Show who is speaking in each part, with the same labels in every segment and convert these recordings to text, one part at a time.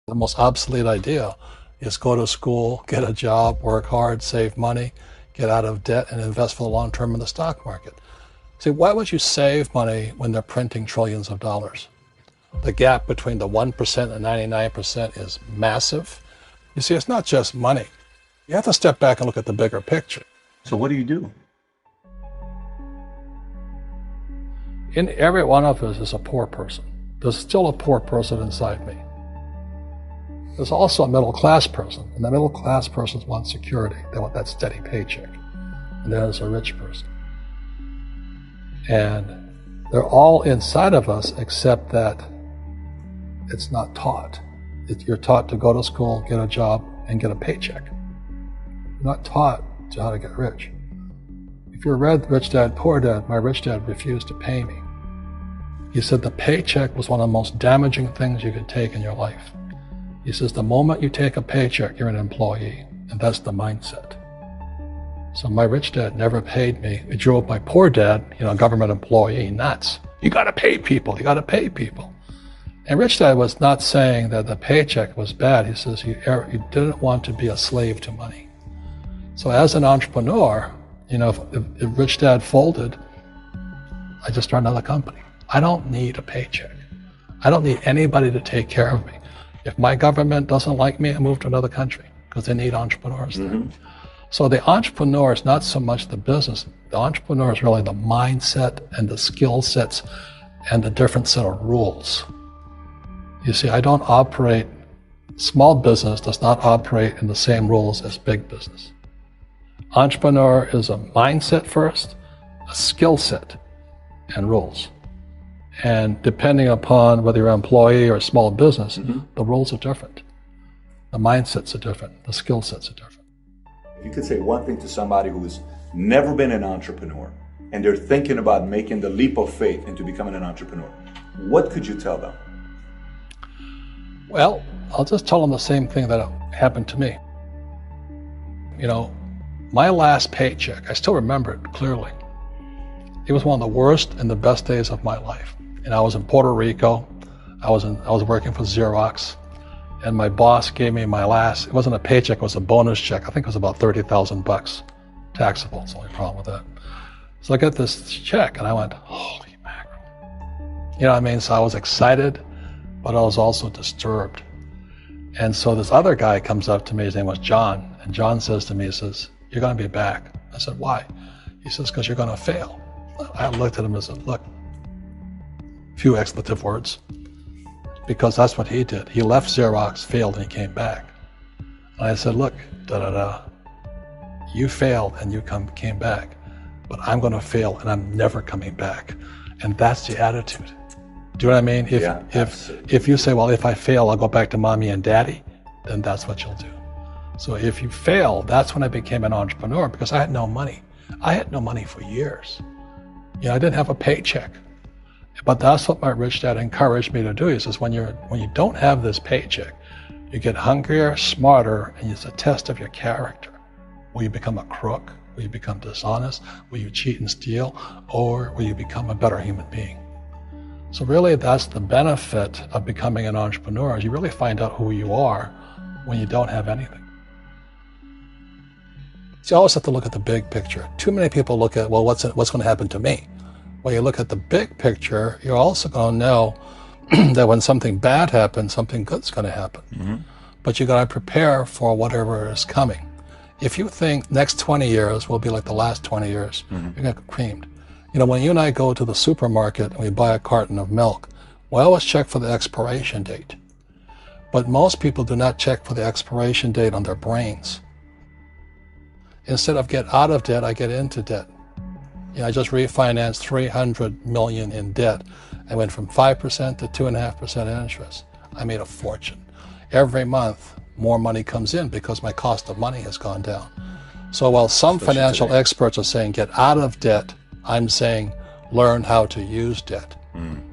Speaker 1: The most obsolete idea is go to school, get a job, work hard, save money, get out of debt, and invest for the long term in the stock market. See, why would you save money when they're printing trillions of dollars? The gap between the 1% and 99% is massive. You see, it's not just money. You have to step back and look at the bigger picture.
Speaker 2: So what do you do?
Speaker 1: In every one of us is a poor person. There's still a poor person inside me. There's also a middle-class person, and the middle-class persons want security. They want that steady paycheck. And then there's a rich person. And they're all inside of us, except that it's not taught. You're taught to go to school, get a job, and get a paycheck. You're not taught to how to get rich. If you read Rich Dad, Poor Dad, my rich dad refused to pay me. He said the paycheck was one of the most damaging things you could take in your life. He says the moment you take a paycheck, you're an employee, and that's the mindset. So my rich dad never paid me. He drove my poor dad, government employee, nuts. You gotta pay people, you gotta pay people. And rich dad was not saying that the paycheck was bad. He says you didn't want to be a slave to money. So as an entrepreneur, if rich dad folded, I just started another company. I don't need a paycheck. I don't need anybody to take care of me. If my government doesn't like me, I move to another country because they need entrepreneurs there. So the entrepreneur is not so much the business. The entrepreneur is really the mindset and the skill sets and the different set of rules. You see, I don't operate, small business does not operate in the same rules as big business. Entrepreneur is a mindset first, a skill set, and rules. And depending upon whether you're an employee or a small business, the rules are different. The mindsets are different. The skill sets are different.
Speaker 2: If you could say one thing to somebody who's never been an entrepreneur and they're thinking about making the leap of faith into becoming an entrepreneur, what could you tell them?
Speaker 1: Well, I'll just tell them the same thing that happened to me. My last paycheck, I still remember it clearly. It was one of the worst and the best days of my life. And I was in Puerto Rico. I was working for Xerox, and my boss gave me it wasn't a paycheck, it was a bonus check. I think it was about $30,000, taxable. It's the only problem with that. So I got this check, and I went, holy mackerel. You know what I mean? So I was excited, but I was also disturbed. And so this other guy comes up to me, his name was John, and John says to me, he says, you're gonna be back. I said, why? He says, because you're gonna fail. I looked at him and said, look, few expletive words, because that's what he did. He left Xerox, failed, and he came back. And I said, look, you failed and you came back, but I'm going to fail and I'm never coming back. And that's the attitude. Do you know what I mean? If you say, well, if I fail, I'll go back to mommy and daddy, then that's what you'll do. So if you fail, that's when I became an entrepreneur, because I had no money. I had no money for years. I didn't have a paycheck. But that's what my rich dad encouraged me to do. He says, when you don't have this paycheck, you get hungrier, smarter, and it's a test of your character. Will you become a crook? Will you become dishonest? Will you cheat and steal? Or will you become a better human being? So really, that's the benefit of becoming an entrepreneur, is you really find out who you are when you don't have anything. So you always have to look at the big picture. Too many people look at, well, what's going to happen to me? When you look at the big picture, you're also going to know that when something bad happens, something good's going to happen. But you got to prepare for whatever is coming. If you think next 20 years will be like the last 20 years, you're going to get creamed. When you and I go to the supermarket and we buy a carton of milk, we always check for the expiration date. But most people do not check for the expiration date on their brains. Instead of get out of debt, I get into debt. I just refinanced $300 million in debt. I went from 5% to 2.5% interest. I made a fortune. Every month, more money comes in because my cost of money has gone down. So while some financial experts are saying get out of debt, I'm saying learn how to use debt.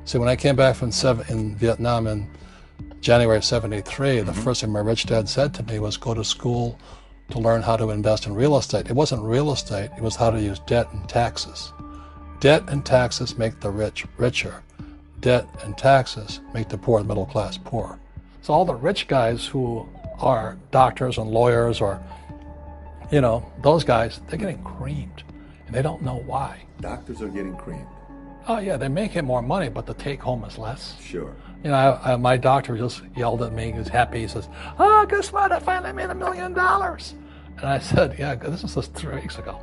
Speaker 1: See, when I came back from in Vietnam in January of '73, the first thing my rich dad said to me was go to school to learn how to invest in real estate. It wasn't real estate, it was how to use debt and taxes. Debt and taxes make the rich richer. Debt and taxes make the poor and middle class poor. So all the rich guys who are doctors and lawyers or, those guys, they're getting creamed and they don't know why.
Speaker 2: Doctors are getting creamed.
Speaker 1: Oh yeah, they're making more money, but the take home is less.
Speaker 2: Sure.
Speaker 1: My doctor just yelled at me. He was happy. He says, "Oh, guess what? I finally made $1 million." And I said, "Yeah, this was just 3 weeks ago."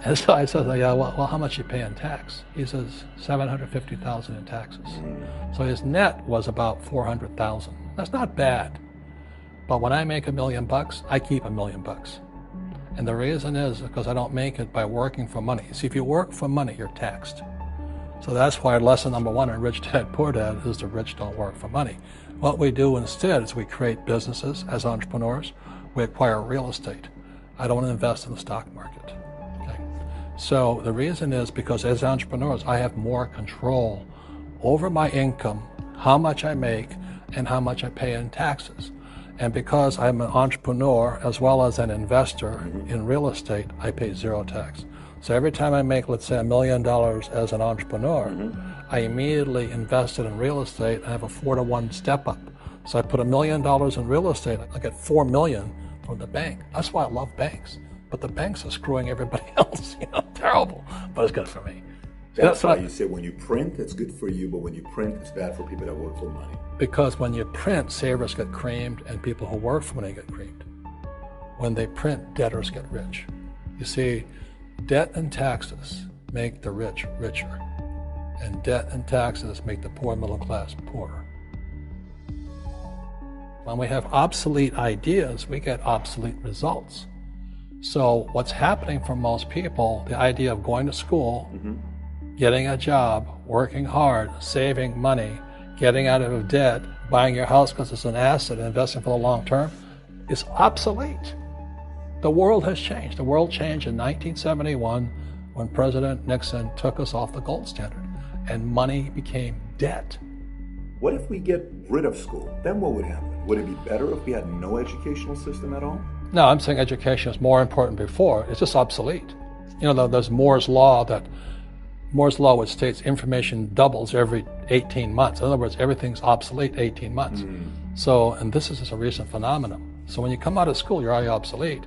Speaker 1: And so I said, "Yeah, well, how much you pay in tax?" He says, $750,000 in taxes. So his net was about $400,000. That's not bad. But when I make $1 million, I keep $1 million. And the reason is because I don't make it by working for money. See, if you work for money, you're taxed. So that's why lesson number 1 in Rich Dad, Poor Dad is the rich don't work for money. What we do instead is we create businesses as entrepreneurs. We acquire real estate. I don't invest in the stock market. Okay? So the reason is because as entrepreneurs, I have more control over my income, how much I make, and how much I pay in taxes. And because I'm an entrepreneur as well as an investor in real estate, I pay 0 tax. So every time I make, let's say, $1 million as an entrepreneur, I immediately invested in real estate. I have a 4-to-1 step up. So I put $1 million in real estate. I get $4 million from the bank. That's why I love banks. But the banks are screwing everybody else. Terrible. But it's good for me.
Speaker 2: That's why you say when you print, it's good for you, but when you print, it's bad for people that work for money.
Speaker 1: Because when you print, savers get creamed and people who work for money get creamed. When they print, debtors get rich. You see, debt and taxes make the rich richer, and debt and taxes make the poor middle class poorer. When we have obsolete ideas, we get obsolete results. So what's happening for most people, the idea of going to school, getting a job, working hard, saving money, getting out of debt, buying your house because it's an asset, investing for the long term, is obsolete. The world has changed. The world changed in 1971 when President Nixon took us off the gold standard and money became debt.
Speaker 2: What if we get rid of school? Then what would happen? Would it be better if we had no educational system at all?
Speaker 1: No, I'm saying education is more important before. It's just obsolete. There's Moore's Law which states information doubles every 18 months. In other words, everything's obsolete 18 months. So, and this is just a recent phenomenon. So when you come out of school, you're already obsolete.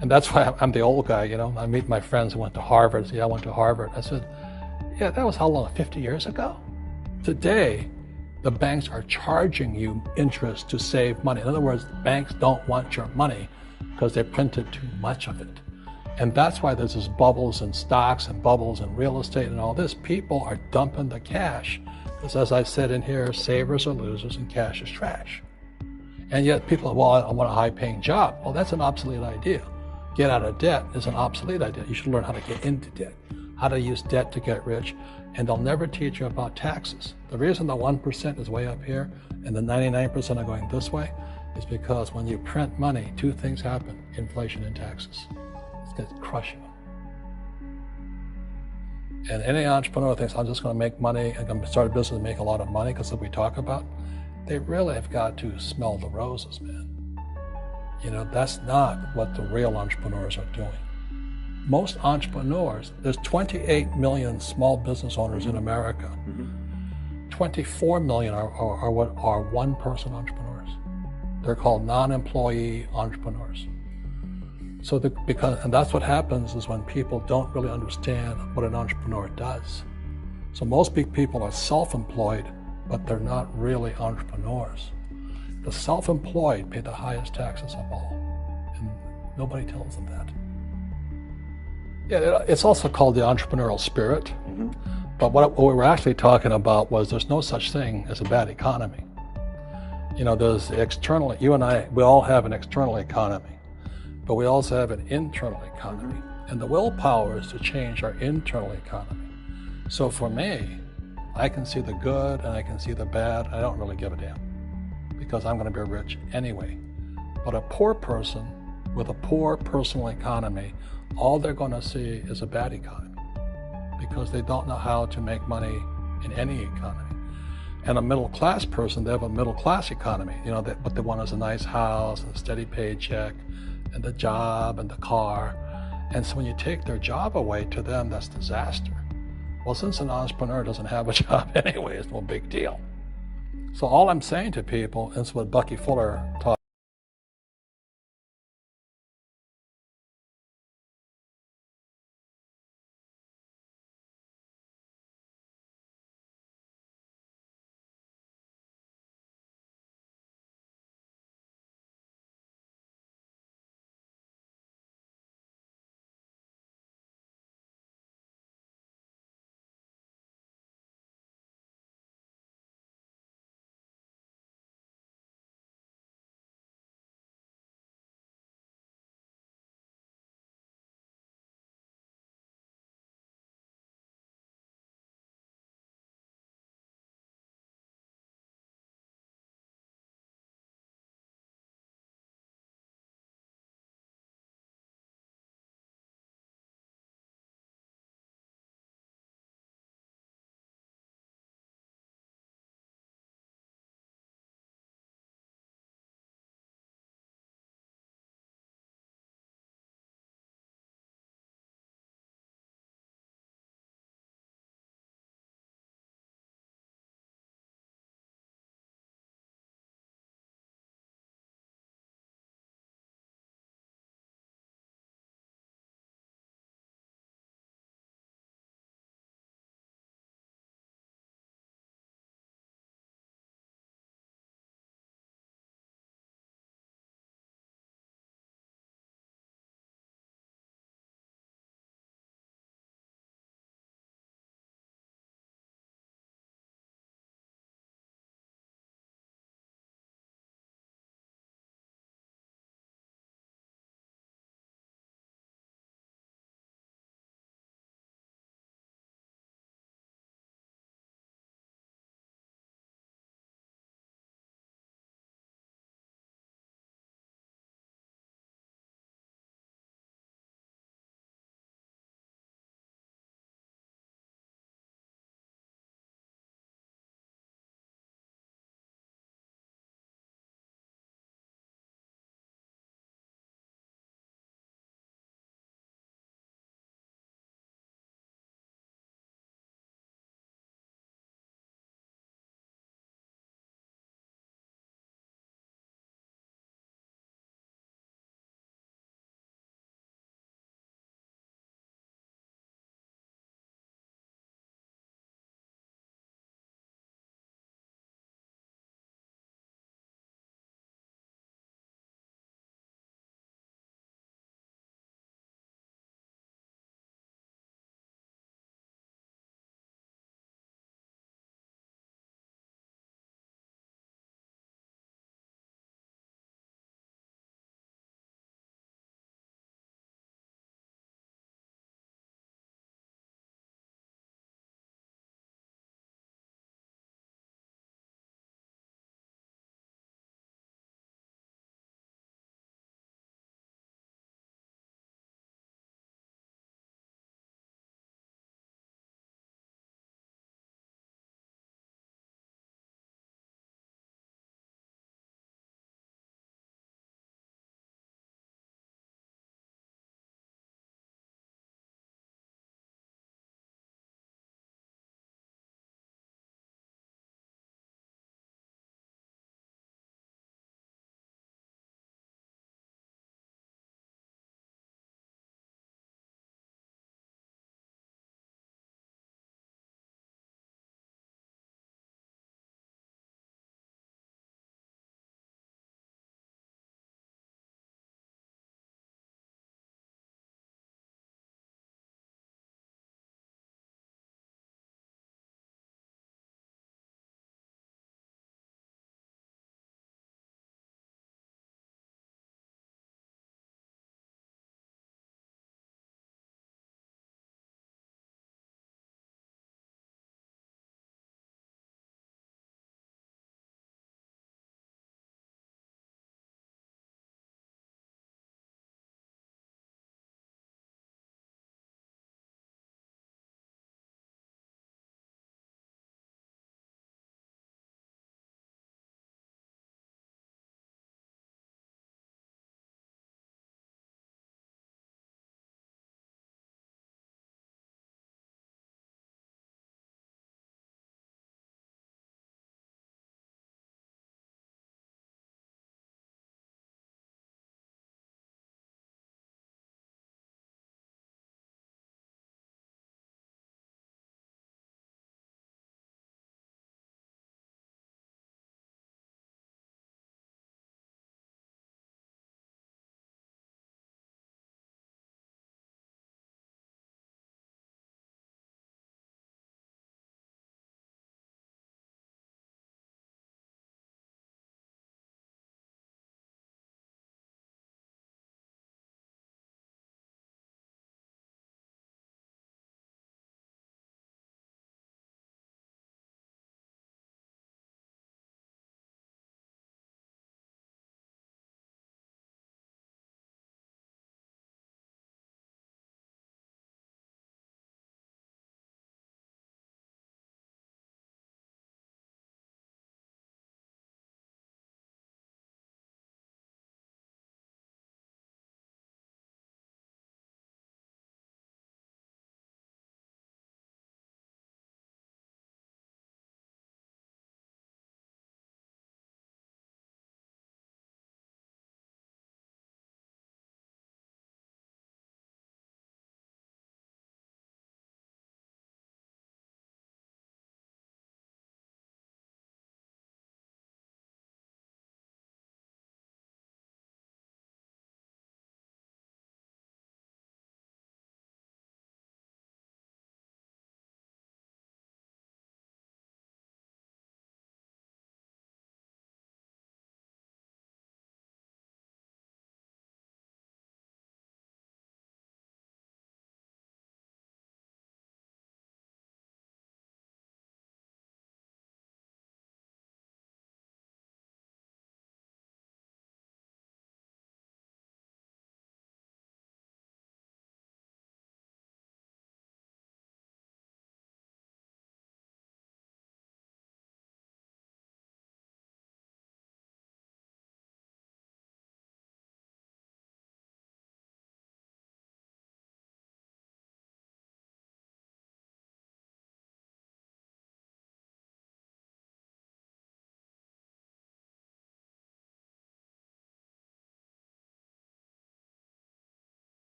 Speaker 1: And that's why I'm the old guy, I meet my friends who went to Harvard. Say, I went to Harvard. I said, yeah, that was how long, 50 years ago? Today, the banks are charging you interest to save money. In other words, banks don't want your money because they printed too much of it. And that's why there's this bubbles in stocks and bubbles in real estate and all this. People are dumping the cash because, as I said in here, savers are losers and cash is trash. And yet people, well, I want a high-paying job. Well, that's an obsolete idea. Get out of debt is an obsolete idea. You should learn how to get into debt, how to use debt to get rich, and they'll never teach you about taxes. The reason the 1% is way up here and the 99% are going this way is because when you print money, 2 things happen: inflation and taxes. It's going to crush you. And any entrepreneur thinks, I'm just going to make money, I'm going to start a business and make a lot of money because of what we talk about. They really have got to smell the roses, man. That's not what the real entrepreneurs are doing. Most entrepreneurs, there's 28 million small business owners in America. 24 million are what are one-person entrepreneurs. They're called non-employee entrepreneurs. So and that's what happens is when people don't really understand what an entrepreneur does. So most big people are self-employed, but they're not really entrepreneurs. The self-employed pay the highest taxes of all, and nobody tells them that. Yeah, it's also called the entrepreneurial spirit, but what we were actually talking about was there's no such thing as a bad economy. There's the external, you and I, we all have an external economy, but we also have an internal economy, and the willpower is to change our internal economy. So for me, I can see the good and I can see the bad. I don't really give a damn because I'm going to be rich anyway. But a poor person with a poor personal economy, all they're going to see is a bad economy because they don't know how to make money in any economy. And a middle class person, they have a middle class economy. What they want is a nice house, a steady paycheck, and the job and the car. And so when you take their job away, to them, that's disaster. Well, since an entrepreneur doesn't have a job anyway, it's no big deal. So all I'm saying to people is what Bucky Fuller taught.